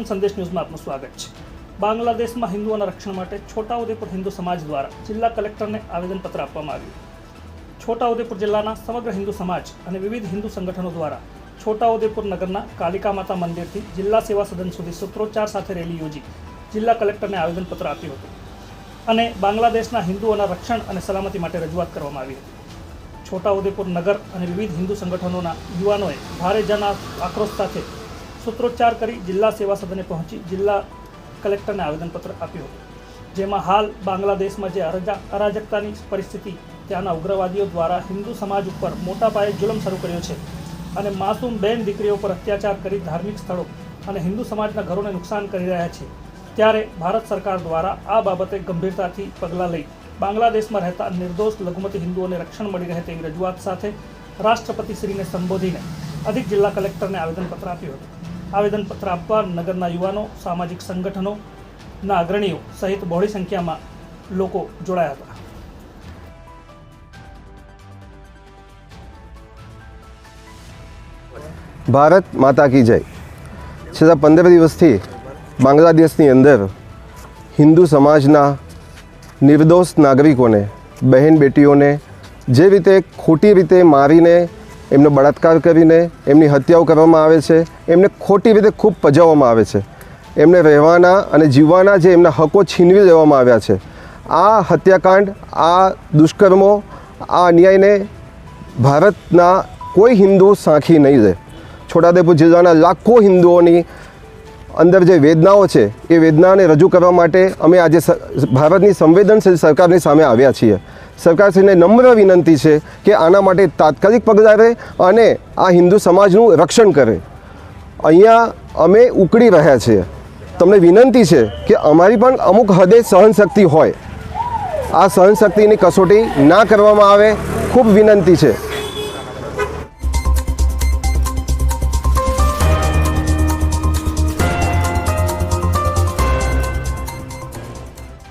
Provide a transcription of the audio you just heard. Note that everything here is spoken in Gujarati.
જન સંદેશ ન્યૂઝમાં આપનું સ્વાગત છે। બાંગ્લાદેશમાં હિન્દુઓના રક્ષણ માટે છોટાઉદેપુર હિન્દુ સમાજ દ્વારા જિલ્લા કલેક્ટરને આવેદનપત્ર આપવામાં આવ્યું। છોટાઉદેપુર જિલ્લાના સમગ્ર હિન્દુ સમાજ અને વિવિધ હિન્દુ સંગઠનો દ્વારા છોટાઉદેપુર નગરના કાલિકા માતા મંદિરથી જિલ્લા સેવા સદન સુધી સૂત્રોચ્ચાર સાથે રેલી યોજી જિલ્લા કલેક્ટરને આવેદનપત્ર આપ્યું હતું અને બાંગ્લાદેશના હિન્દુઓના રક્ષણ અને સલામતી માટે રજૂઆત કરવામાં આવી હતી। છોટાઉદેપુર નગર અને વિવિધ હિન્દુ સંગઠનોના યુવાનોએ ભારે જન આક્રોશ સાથે સૂત્રોચ્ચાર કરી જિલ્લા સેવા સદને પહોંચી જિલ્લા કલેક્ટરને આવેદનપત્ર આપ્યું હતું, જેમાં હાલ બાંગ્લાદેશમાં જે અરાજકતાની પરિસ્થિતિ, ત્યાંના ઉગ્રવાદીઓ દ્વારા હિન્દુ સમાજ ઉપર મોટા પાયે જુલમ શરૂ કર્યો છે અને માસૂમ બેન દીકરીઓ પર અત્યાચાર કરી ધાર્મિક સ્થળો અને હિન્દુ સમાજના ઘરોને નુકસાન કરી રહ્યા છે, ત્યારે ભારત સરકાર દ્વારા આ બાબતે ગંભીરતાથી પગલાં લઈ બાંગ્લાદેશમાં રહેતા નિર્દોષ લઘુમતી હિન્દુઓને રક્ષણ મળી રહે તેવી રજૂઆત સાથે રાષ્ટ્રપતિશ્રીને સંબોધીને અધિક જિલ્લા કલેક્ટરને આવેદનપત્ર આપ્યું હતું। આવેદનપત્ર આપવા નગરના યુવાનો, સામાજિક સંગઠનોના અગ્રણીઓ સહિત બહોળી સંખ્યામાં લોકો જોડાયા હતા। ભારત માતા કી જય। છેલ્લા 15 દિવસથી બાંગ્લાદેશની અંદર હિન્દુ સમાજના નિર્દોષ નાગરિકોને, બહેન બેટીઓને જે રીતે ખોટી રીતે મારીને, એમનો બળાત્કાર કરીને એમની હત્યાઓ કરવામાં આવે છે, એમને ખોટી રીતે ખૂબ પજાવવામાં આવે છે, એમને રહેવાના અને જીવવાના જે એમના હકો છીનવી લેવામાં આવ્યા છે। આ હત્યાકાંડ, આ દુષ્કર્મો, આ અન્યાયને ભારતના કોઈ હિન્દુ સાંખી નહીં લે। છોટાઉદેપુર જિલ્લાના લાખો હિન્દુઓની અંદર જે વેદનાઓ છે એ વેદનાને રજૂ કરવા માટે અમે આજે ભારતની સંવેદનશીલ સરકારની સામે આવ્યા છીએ। સરકારશ્રીને નમ્ર વિનંતી છે કે આના માટે તાત્કાલિક પગલાં લે અને આ હિન્દુ સમાજનું રક્ષણ કરે। અહીંયા અમે ઉકળી રહ્યા છીએ, તમને વિનંતી છે કે અમારી પણ અમુક હદે સહનશક્તિ હોય, આ સહનશક્તિની કસોટી ના કરવામાં આવે, ખૂબ વિનંતી છે।